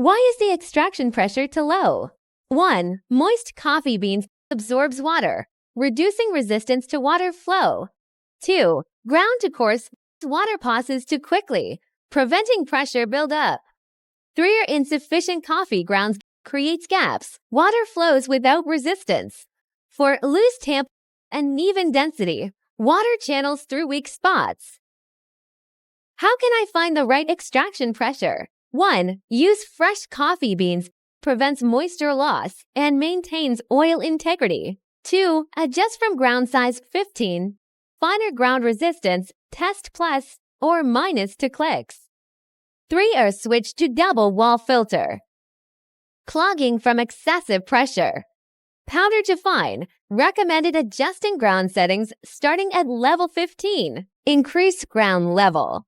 Why is the extraction pressure too low? 1. Moist coffee beans absorbs water, reducing resistance to water flow. 2. Ground to coarse, water passes too quickly, preventing pressure buildup. 3. Insufficient coffee grounds creates gaps. Water flows without resistance. 4. Loose tamp and uneven density. Water channels through weak spots. How can I find the right extraction pressure? 1. Use fresh coffee beans, prevents moisture loss, and maintains oil integrity. 2. Adjust from ground size 15, finer ground resistance, test plus or minus to clicks. 3. Or switch to double wall filter. Clogging from excessive pressure. Powder to fine, recommended adjusting ground settings starting at level 15. Increase ground level.